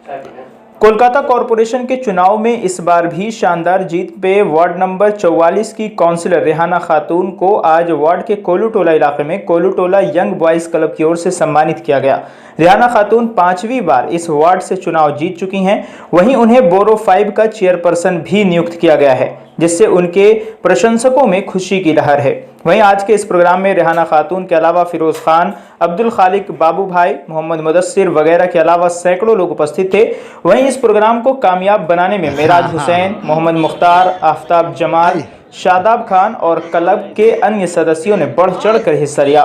Kolkata corporation के चुनाव में इस बार भी शानदार जीत पे वार्ड नंबर 44 की काउंसिलर रेहाना खातून को आज वार्ड के कोलू टोला इलाके में कोलू टोला यंग बॉयज क्लब की ओर से सम्मानित किया गया। रेहाना खातून 5वीं बार इस वार्ड से चुनाव जीत चुकी हैं। वहीं उन्हें बोरो 5 का चेयरपर्सन भी नियुक्त किया गया है, जिससे उनके प्रशंसकों में खुशी की लहर है। वहीं आज के इस प्रोग्राम में रेहाना खातून के अलावा फिरोज खान, अब्दुल खालिक, बाबू भाई, मोहम्मद मुदस्सिर वगैरह के अलावा सैकड़ों लोग उपस्थित थे। वहीं इस प्रोग्राम को कामयाब बनाने में मेराज हुसैन, मोहम्मद मुख्तार, आफ्ताब जमाल, शादाब खान और क्लब के अन्य सदस्यों ने बढ़ चढ़ कर हिस्सा लिया।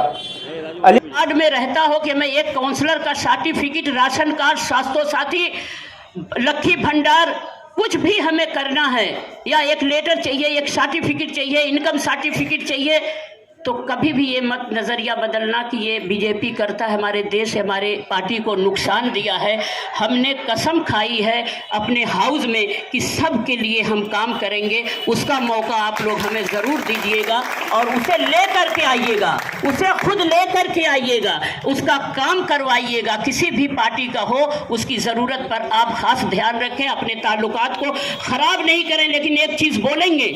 वार्ड में रहता हो कि मैं एक काउंसलर का सर्टिफिकेट, राशन कार्ड, स्वास्थ्य साथी, लक्की भंडार, कुछ भी हमें करना है या एक लेटर चाहिए, एक सर्टिफिकेट चाहिए, इनकम सर्टिफिकेट चाहिए, तो कभी भी ये मत नज़रिया बदलना कि ये बीजेपी करता है, हमारे देश, हमारे पार्टी को नुकसान दिया है। हमने कसम खाई है अपने हाउस में कि सब के लिए हम काम करेंगे। उसका मौका आप लोग हमें ज़रूर दीजिएगा और उसे ले कर के आइएगा, उसे खुद ले कर के आइएगा, उसका काम करवाइएगा। किसी भी पार्टी का हो, उसकी ज़रूरत पर आप खास ध्यान रखें, अपने ताल्लुकात को ख़राब नहीं करें। लेकिन एक चीज़ बोलेंगे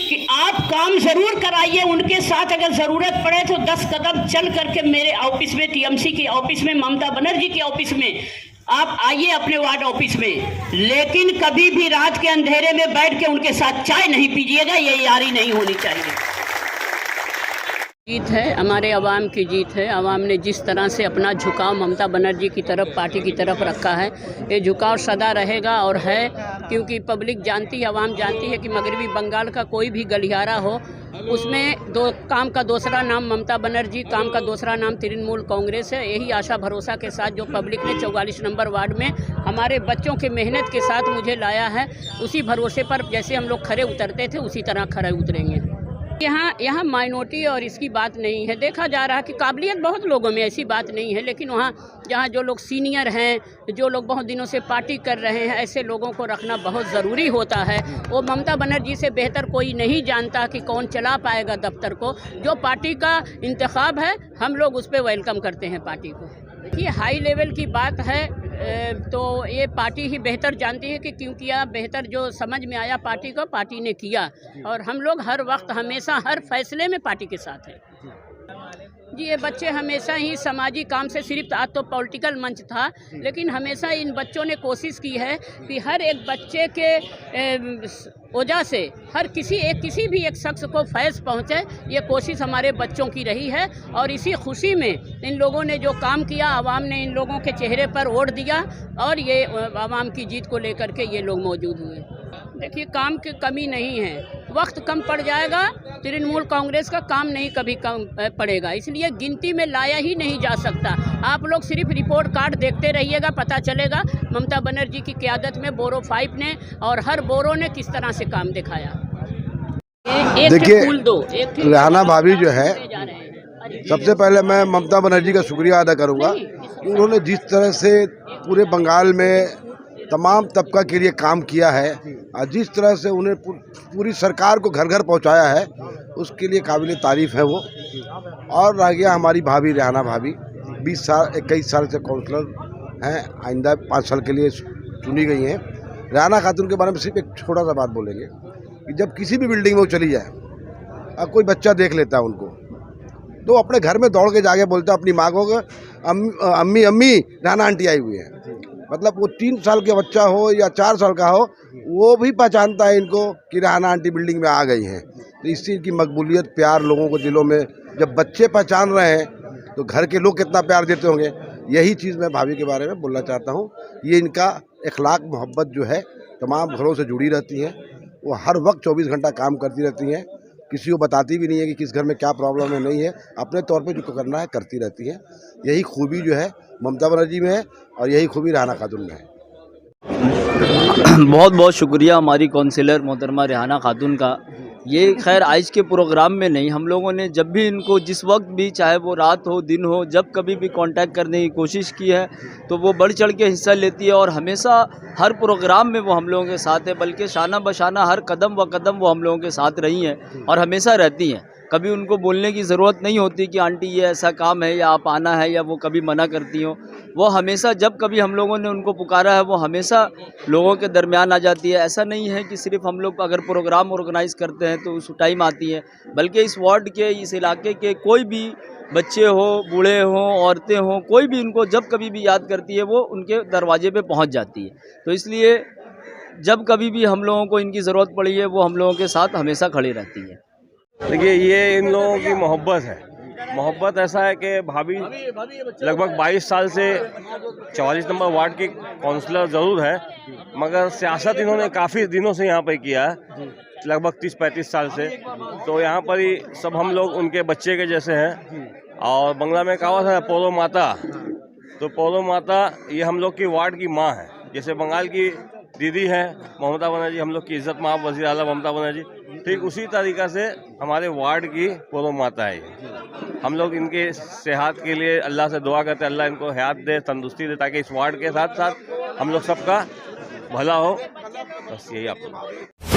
कि आप काम जरूर कराइए उनके साथ, अगर जरूरत पड़े तो 10 कदम चल करके मेरे ऑफिस में, टीएमसी के ऑफिस में, ममता बनर्जी के ऑफिस में आप आइए, अपने वार्ड ऑफिस में। लेकिन कभी भी रात के अंधेरे में बैठ के उनके साथ चाय नहीं पीजिएगा, ये यारी नहीं होनी चाहिए। जीत है, हमारे अवाम की जीत है। अवाम ने जिस तरह से अपना झुकाव ममता बनर्जी की तरफ, पार्टी की तरफ रखा है, ये झुकाव सदा रहेगा और है, क्योंकि पब्लिक जानती है, अवाम जानती है कि मगरबी बंगाल का कोई भी गलियारा हो, उसमें काम का दूसरा नाम ममता बनर्जी, काम का दूसरा नाम तृणमूल कांग्रेस है। यही आशा भरोसा के साथ जो पब्लिक ने 44 नंबर वार्ड में हमारे बच्चों के मेहनत के साथ मुझे लाया है, उसी भरोसे पर जैसे हम लोग खरे उतरते थे उसी तरह खरे उतरेंगे। यहाँ माइनॉरिटी और इसकी बात नहीं है, देखा जा रहा है कि काबिलियत बहुत लोगों में, ऐसी बात नहीं है। लेकिन वहाँ जहाँ जो लोग सीनियर हैं, जो लोग बहुत दिनों से पार्टी कर रहे हैं, ऐसे लोगों को रखना बहुत ज़रूरी होता है। वो ममता बनर्जी से बेहतर कोई नहीं जानता कि कौन चला पाएगा दफ्तर को। जो पार्टी का इंतखाब है, हम लोग उस पर वेलकम करते हैं पार्टी को। देखिए, हाई लेवल की बात है तो ये पार्टी ही बेहतर जानती है कि क्यों किया। बेहतर जो समझ में आया पार्टी को, पार्टी ने किया, और हम लोग हर वक्त, हमेशा, हर फैसले में पार्टी के साथ है। जी, ये बच्चे हमेशा ही सामाजिक काम से, सिर्फ आज तो पॉलिटिकल मंच था, लेकिन हमेशा इन बच्चों ने कोशिश की है कि हर एक बच्चे के वजह से किसी भी एक शख्स को फैज़ पहुँचे, ये कोशिश हमारे बच्चों की रही है। और इसी खुशी में इन लोगों ने जो काम किया, आवाम ने इन लोगों के चेहरे पर वोट दिया और ये आवाम की जीत को लेकर के ये लोग मौजूद हुए। देखिए, काम की कमी नहीं है, वक्त कम पड़ जाएगा, तृणमूल कांग्रेस का काम नहीं कभी कम पड़ेगा, इसलिए गिनती में लाया ही नहीं जा सकता। आप लोग सिर्फ रिपोर्ट कार्ड देखते रहिएगा, पता चलेगा ममता बनर्जी की क़यादत में बोरो 5 ने और हर बोरो ने किस तरह से काम दिखाया। देखिए, रेहाना भाभी जो है, सबसे पहले मैं ममता बनर्जी का शुक्रिया अदा करूंगा कि उन्होंने जिस तरह से पूरे बंगाल में तमाम तबका के लिए काम किया है और जिस तरह से उन्हें पूरी सरकार को घर घर पहुंचाया है, उसके लिए काबिल तारीफ़ है वो। और रह गया हमारी भाभी रेहाना भाभी, 21 साल से काउंसलर हैं, आइंदा 5 साल के लिए चुनी गई हैं। रेहाना खातून के बारे में सिर्फ एक छोटा सा बात बोलेंगे कि जब किसी भी बिल्डिंग में वो चली जाए और कोई बच्चा देख लेता है उनको, तो अपने घर में दौड़ के जाके बोलता है अपनी माँ को, अम्मी अम्मी रेहाना आंटी आई हुई है। मतलब वो 3 साल के बच्चा हो या 4 साल का हो, वो भी पहचानता है इनको कि रेहाना आंटी बिल्डिंग में आ गई हैं। तो इस चीज़ की मकबूलियत, प्यार लोगों को दिलों में, जब बच्चे पहचान रहे हैं तो घर के लोग कितना प्यार देते होंगे। यही चीज़ मैं भाभी के बारे में बोलना चाहता हूँ। ये इनका अखलाक, मोहब्बत जो है तमाम घरों से जुड़ी रहती है। वो हर वक्त 24 घंटा काम करती रहती हैं, किसी को बताती भी नहीं है कि किस घर में क्या प्रॉब्लम है, नहीं है, अपने तौर पे जो करना है करती रहती है। यही खूबी जो है ममता बनर्जी में है और यही खूबी रेहाना खातून में है। बहुत बहुत शुक्रिया हमारी काउंसिलर मोहतरमा रेहाना खातून का। ये खैर आज के प्रोग्राम में नहीं, हम लोगों ने जब भी इनको, जिस वक्त भी, चाहे वो रात हो दिन हो, जब कभी भी कांटेक्ट करने की कोशिश की है तो वो बढ़ चढ़ के हिस्सा लेती है और हमेशा हर प्रोग्राम में वो हम लोगों के साथ है, बल्कि शाना बशाना हर कदम व कदम वो हम लोगों के साथ रही हैं और हमेशा रहती हैं। कभी उनको बोलने की ज़रूरत नहीं होती कि आंटी ये ऐसा काम है या आप आना है, या वो कभी मना करती हो। वो हमेशा जब कभी हम लोगों ने उनको पुकारा है वो हमेशा लोगों के दरमियान आ जाती है। ऐसा नहीं है कि सिर्फ हम लोग अगर प्रोग्राम ऑर्गेनाइज़ करते हैं तो उस टाइम आती है, बल्कि इस वार्ड के, इस इलाके के कोई भी बच्चे हो, बूढ़े हों, औरतें हों, कोई भी इनको जब कभी भी याद करती है वो उनके दरवाजे पे पहुंच जाती है। तो इसलिए जब कभी भी हम लोगों को इनकी ज़रूरत पड़ी है वो हम लोगों के साथ हमेशा खड़ी रहती है। देखिए, ये इन लोगों की मोहब्बत है। मोहब्बत ऐसा है कि भाभी लगभग 22 साल से 44 नंबर वार्ड की काउंसलर ज़रूर है, मगर सियासत इन्होंने काफ़ी दिनों से यहाँ पर किया है, लगभग 30-35 साल से। तो यहाँ पर ही सब हम लोग उनके बच्चे के जैसे हैं। और बंगला में कहावत है पोलो माता, तो पोलो माता ये हम लोग की वार्ड की माँ है। जैसे बंगाल की दीदी है ममता बनर्जी, हम लोग की इज्जत माँ वज़ीर आला ममता बनर्जी, ठीक उसी तरीक़ा से हमारे वार्ड की पोलो माता है ये। हम लोग इनके सेहत के लिए अल्लाह से दुआ करते हैं, अल्लाह इनको हयात दे, तंदुरुस्ती दे, ताकि इस वार्ड के साथ साथ हम लोग सबका भला हो। बस यही आपको